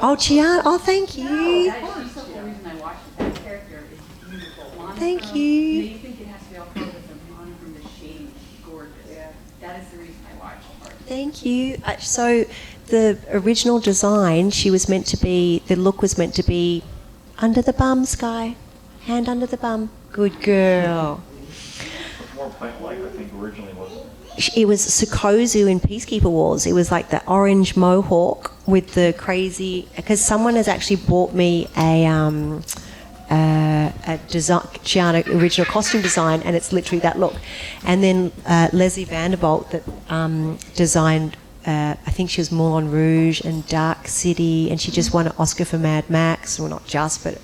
Oh, Chiana. Oh, thank you. She's the reason I watched it. That character is beautiful. Thank you. You think it has to be all covered with the blonde from the shade is gorgeous. Yeah. That is the reason I watched it. Thank you. So the original design, the look was meant to be under the bum, Sky. Hand under the bum. Good girl. More plant-like, I think, originally, wasn't it? It was Sukozu in Peacekeeper Wars. It was like the orange mohawk with the crazy... Because someone has actually bought me a design, Chiana original costume design, and it's literally that look. And then Leslie Vanderbilt that designed, I think she was Moulin Rouge and Dark City, and she just won an Oscar for Mad Max. Well, not just, but,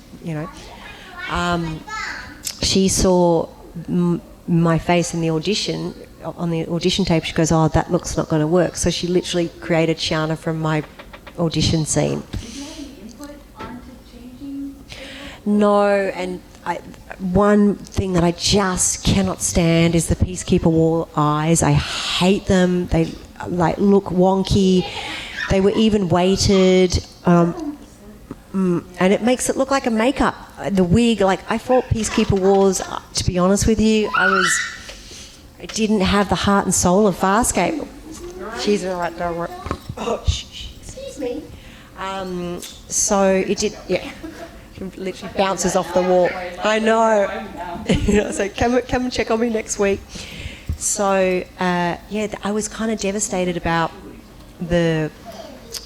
she saw my face in the audition, on the audition tape. She goes, oh, that look's not going to work. So she literally created Chiana from my audition scene. Did you have any input onto changing? No, and one thing that I just cannot stand is the Peacekeeper War eyes. I hate them. They look wonky. They were even weighted. And it makes it look like a makeup. The wig, I thought Peacekeeper Wars, to be honest with you, I didn't have the heart and soul of Farscape. She's right there. Oh, excuse me. So it did, yeah. It literally bounces off the wall. I know. So come and check on me next week. So, I was kind of devastated about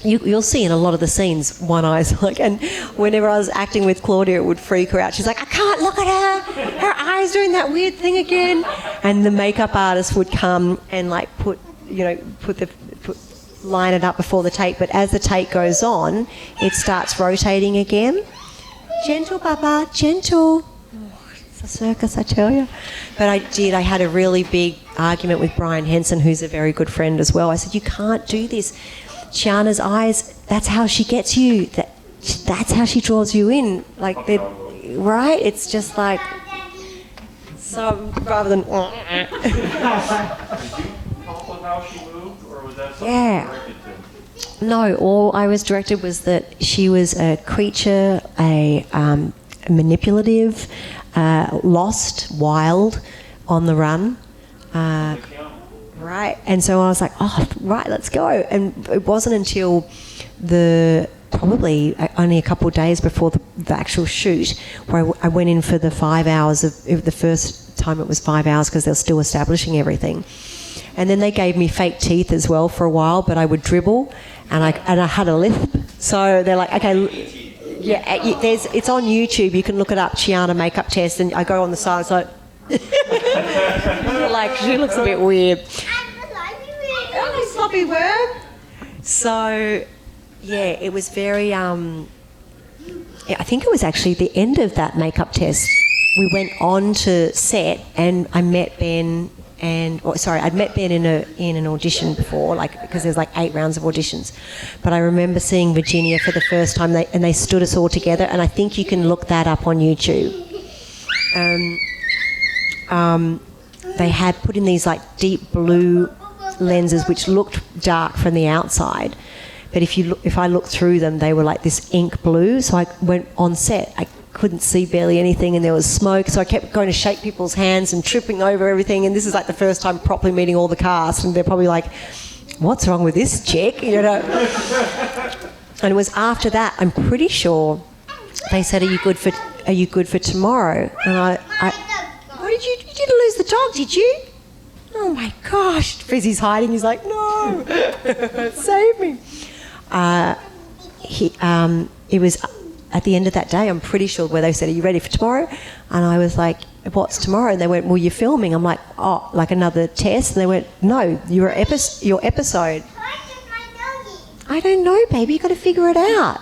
you'll see in a lot of the scenes, one eye's and whenever I was acting with Claudia, it would freak her out. She's like, I can't look at her. Her eye's doing that weird thing again. And the makeup artist would come and line it up before the take. But as the take goes on, it starts rotating again. Gentle, Baba, gentle. Oh, it's a circus, I tell you. But I had a really big argument with Brian Henson, who's a very good friend as well. I said, you can't do this. Chiana's eyes, that's how she gets you. That's how she draws you in. Right? It's just like... So, rather than... Did you come up with how she moved, or was that something you directed to? No, all I was directed was that she was a creature, a manipulative, lost, wild, on the run. Right, and so I was like, oh, right, let's go. And it wasn't until probably only a couple of days before the actual shoot where I went in for the 5 hours the first time it was 5 hours because they were still establishing everything. And then they gave me fake teeth as well for a while, but I would dribble and I had a lisp. So they're like, okay, it's on YouTube. You can look it up, Chiana makeup test, and I go on the side. It's like, like she looks a bit weird. Oh, sloppy worm. So, yeah, it was very. I think it was actually the end of that makeup test. We went on to set, and I met Ben. I'd met Ben in an audition before, like, because there's like 8 rounds of auditions. But I remember seeing Virginia for the first time, and they stood us all together, and I think you can look that up on YouTube. They had put in these like deep blue lenses which looked dark from the outside, but if I looked through them, they were like this ink blue. So I went on set, I couldn't see barely anything, and there was smoke, so I kept going to shake people's hands and tripping over everything. And this is like the first time properly meeting all the cast, and they're probably like, what's wrong with this chick, you know? And it was after that, I'm pretty sure they said, are you good for tomorrow? And you didn't lose the dog, did you? Oh my gosh. Fizzy's hiding, he's like, no, save me. It was at the end of that day, I'm pretty sure, where they said, are you ready for tomorrow? And I was like, what's tomorrow? And they went, well, you're filming. I'm like, oh, like another test? And they went, no, your episode. I don't know, baby, you got to figure it out.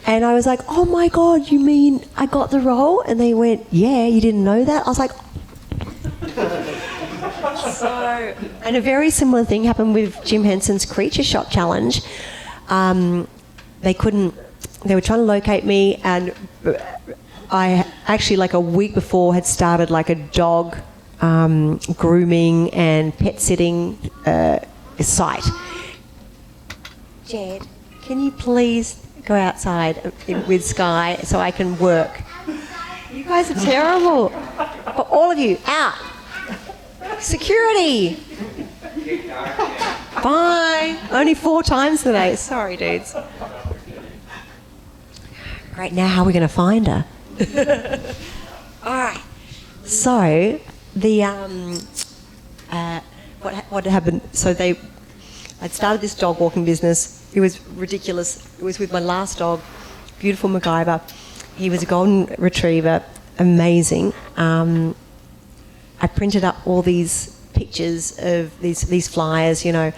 And I was like, oh my God, you mean I got the role? And they went, yeah, you didn't know that? I was like, so, and a very similar thing happened with Jim Henson's Creature Shot Challenge. They were trying to locate me, and I actually, like a week before, had started like a dog grooming and pet sitting site. Jed, can you please go outside with Sky so I can work? You guys are terrible. All of you, out. Security. Bye. Only 4 times today. Sorry, dudes. Great, now how are we going to find her? All right. So, what happened? So I'd started this dog walking business. It was ridiculous. It was with my last dog, beautiful MacGyver. He was a golden retriever, amazing. I printed up all these pictures of these flyers, you know.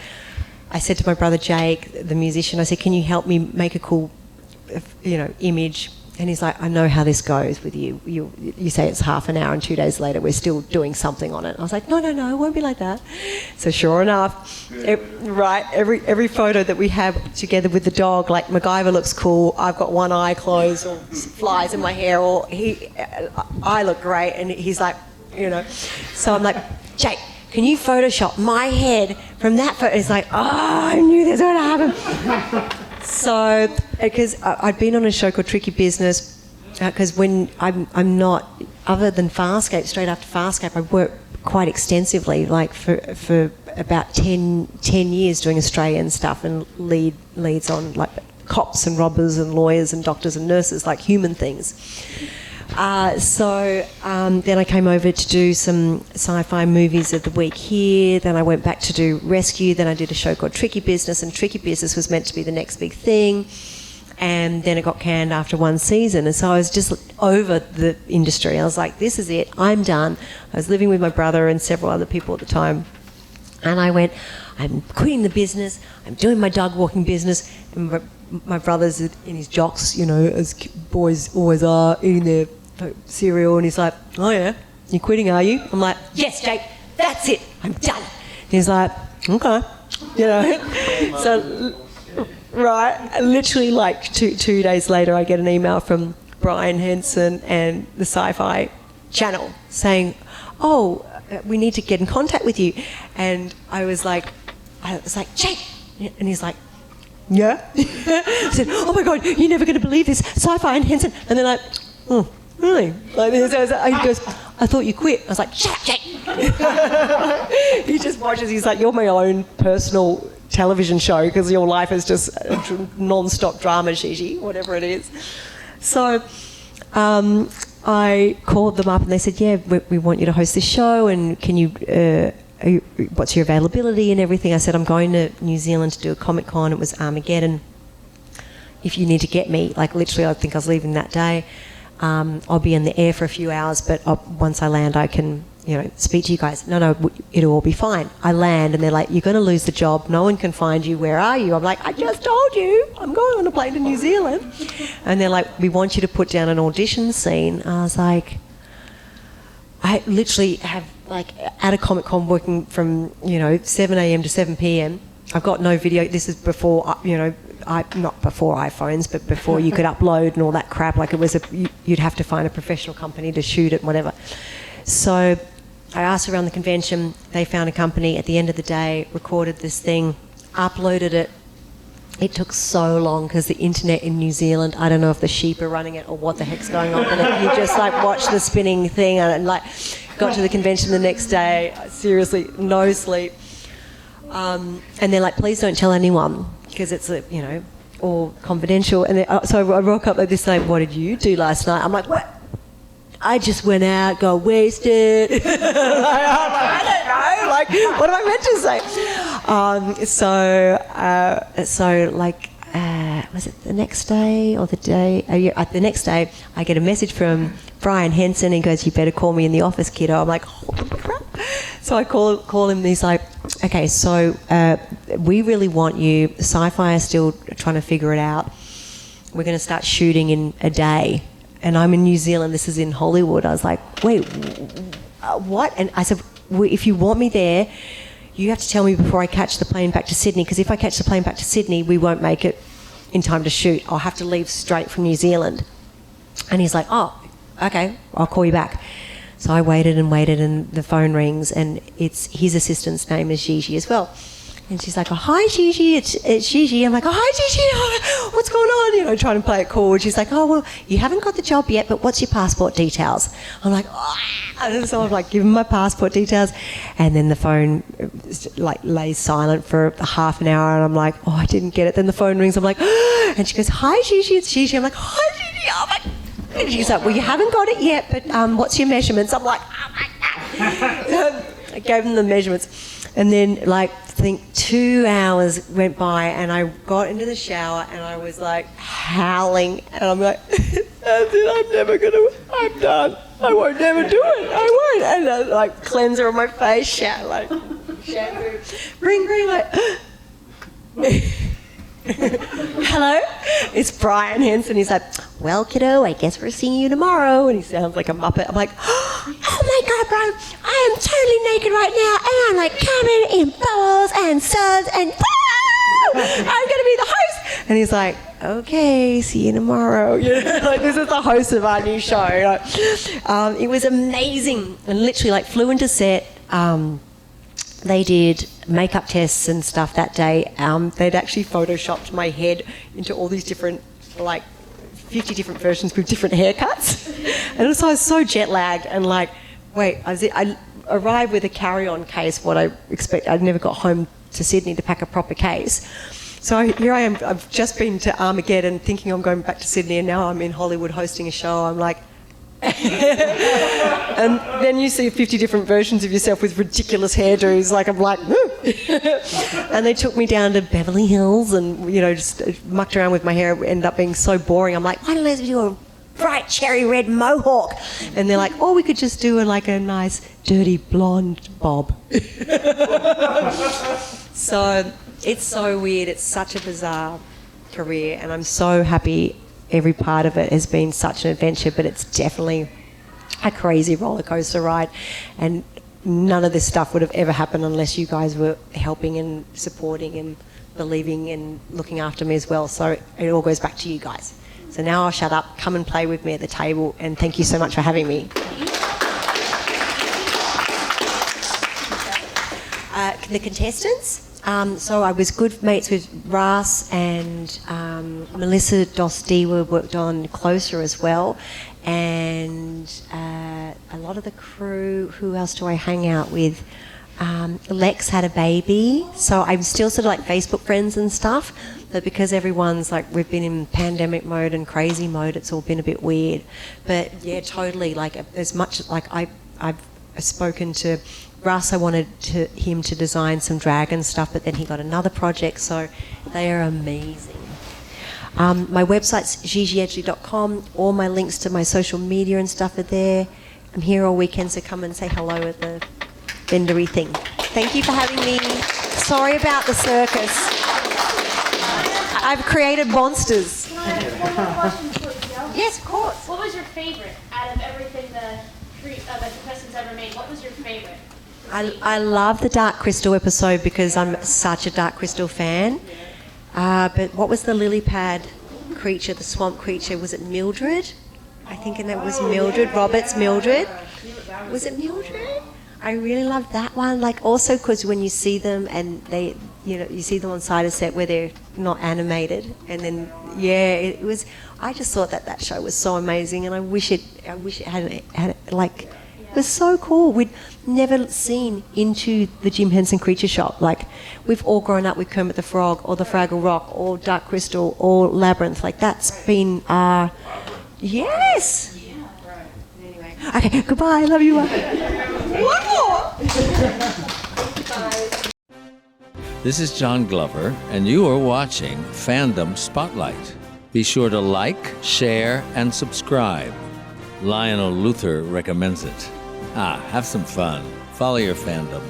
I said to my brother Jake, the musician, I said, can you help me make a cool, image? And he's like, I know how this goes with you. You say it's half an hour, and 2 days later we're still doing something on it. I was like, no, it won't be like that. So sure enough, every photo that we have together with the dog, like MacGyver looks cool, I've got one eye closed, or flies in my hair, or I look great, and he's like, So I'm like, Jake, can you Photoshop my head from that photo? He's like, I knew this would happen. So, because I'd been on a show called Tricky Business, because when I'm not, other than FARSCAPE, straight after FARSCAPE, I worked quite extensively, like for about 10 years doing Australian stuff, and leads on like cops and robbers and lawyers and doctors and nurses, like human things. Then I came over to do some sci-fi movies of the week here. Then I went back to do Rescue. Then I did a show called Tricky Business, and Tricky Business was meant to be the next big thing. And then it got canned after 1 season. And so I was just over the industry. I was like, this is it. I'm done. I was living with my brother and several other people at the time. And I went, I'm quitting the business. I'm doing my dog walking business. And my brother's in his jocks, as boys always are, eating their cereal, and he's like, oh yeah, you're quitting, are you? I'm like, yes, Jake, that's it, I'm done. He's like, okay, So, literally like two days later, I get an email from Brian Henson and the Sci-Fi Channel saying, oh, we need to get in contact with you. And I was like, Jake, and he's like, yeah. I said, oh my God, you're never going to believe this, Sci-Fi and Henson. And they're like, oh, really? Like, he goes, I thought you quit. I was like, shut up, Jake. He just watches, he's like, you're my own personal television show because your life is just non-stop drama, Gigi, whatever it is. So I called them up and they said, yeah, we want you to host this show, and can you, what's your availability and everything? I said, I'm going to New Zealand to do a Comic-Con. It was Armageddon. if you need to get me, like literally I think I was leaving that day, I'll be in the air for a few hours, but once I land I can, you know, speak to you guys. No, it'll all be fine. I land and they're like, you're going to lose the job. No one can find you. Where are you? I'm like, I just told you. I'm going on a plane to New Zealand. And they're like, we want you to put down an audition scene. I was like, I literally have, like, at a Comic Con working from, you know, 7 a.m. to 7 p.m. I've got no video. This is before, you know, not before iPhones, but before you could upload and all that crap. Like, it was you'd have to find a professional company to shoot it, whatever. So I asked around the convention. They found a company. At the end of the day, recorded this thing, uploaded it. It took so long because the internet in New Zealand, I don't know if the sheep are running it or what the heck's going on, but you just like watch the spinning thing and like got to the convention the next day, seriously, no sleep. And they're like, please don't tell anyone because it's, you know, all confidential. And so I rock up like this, like, what did you do last night? I'm like, what? I just went out, got wasted. I don't know, like, what am I meant to say? Was it the next day or the day? The next day, I get a message from Brian Henson. He goes, you better call me in the office, kiddo. I'm like, holy crap. So I call him and he's like, okay, so we really want you. Sci-Fi are still trying to figure it out. We're going to start shooting in a day. And I'm in New Zealand, this is in Hollywood. I was like, wait, what? And I said, well, if you want me there, you have to tell me before I catch the plane back to Sydney, because if I catch the plane back to Sydney, we won't make it in time to shoot. I'll have to leave straight from New Zealand. And he's like, oh, okay, I'll call you back. So I waited and the phone rings, and it's his assistant's name is Gigi as well. And she's like, oh, hi, Gigi, it's Gigi. I'm like, oh, hi, Gigi, what's going on? You know, trying to play it cool. And she's like, oh, well, you haven't got the job yet, but what's your passport details? I'm like, oh. And so I'm like, give him my passport details. And then the phone, like, lays silent for half an hour. And I'm like, oh, I didn't get it. Then the phone rings. I'm like, oh. And she goes, hi, Gigi, it's Gigi. I'm like, hi, Gigi. Oh, my. And she's like, well, you haven't got it yet, but what's your measurements? I'm like, oh, my God. I gave them the measurements. And then, like, I think 2 hours went by and I got into the shower and I was, like, howling. And I'm like, that's it, I'm done. I won't never do it. I won't. And I, like, cleanser on my face, shampoo, ring, like... Hello, it's Brian Henson. He's like, well, kiddo, I guess we're seeing you tomorrow. And he sounds like a muppet. I'm like, oh my God, Brian, I am totally naked right now, and I'm like covered in bubbles and suds, and I'm gonna be the host. And he's like, okay, see you tomorrow. You know, like, this is the host of our new show. Like, it was amazing, and literally, like, flew into set. They did makeup tests and stuff that day. They'd actually photoshopped my head into all these different, like, 50 different versions with different haircuts. And so I was so jet lagged and like, wait, I arrived with a carry-on case, what I expect. I'd never got home to Sydney to pack a proper case. So here I am, I've just been to Armageddon thinking I'm going back to Sydney, and now I'm in Hollywood hosting a show. I'm like, and then you see 50 different versions of yourself with ridiculous hairdos. Like, I'm like, and they took me down to Beverly Hills and, you know, just mucked around with my hair. It ended up being so boring. I'm like, why don't I do a bright cherry red mohawk? And they're like, oh, we could just do a nice dirty blonde bob. So it's so weird. It's such a bizarre career, and I'm so happy. Every part of it has been such an adventure, but it's definitely a crazy roller coaster ride, and none of this stuff would have ever happened unless you guys were helping and supporting and believing and looking after me as well. So it all goes back to you guys. So now I'll shut up, come and play with me at the table, and thank you so much for having me. The contestants. So I was good mates with Ras and Melissa Dosti were worked on Closer as well, and a lot of the crew. Who else do I hang out with? Lex had a baby, so I'm still sort of like Facebook friends and stuff, but because everyone's like, we've been in pandemic mode and crazy mode, it's all been a bit weird. But yeah, totally, like, as much like I've spoken to Russ, I wanted him to design some dragon stuff, but then he got another project, so they are amazing. My website's gigiedgley.com. All my links to my social media and stuff are there. I'm here all weekend, so come and say hello at the vendory thing. Thank you for having me. Sorry about the circus. I've created monsters. Can I ask one more question for you? Yes, of course. What was your favorite out of everything the contestants ever made? What was your favorite? I love the Dark Crystal episode because I'm such a Dark Crystal fan. But what was the lily pad creature, the swamp creature? Was it Mildred? I think that was Mildred, Robert's Mildred. Was it Mildred? I really loved that one. Like also because when you see them and they, you see them on side of set where they're not animated, and then it was. I just thought that show was so amazing, and I wish it had like. It was so cool. We'd never seen into the Jim Henson Creature Shop. Like, we've all grown up with Kermit the Frog or the Fraggle Rock or Dark Crystal or Labyrinth. Like, that's been our... Yes! Yeah, right. Anyway. Okay, goodbye. Love you. One more! This is John Glover, and you are watching Fandom Spotlight. Be sure to like, share, and subscribe. Lionel Luther recommends it. Have some fun. Follow your fandom.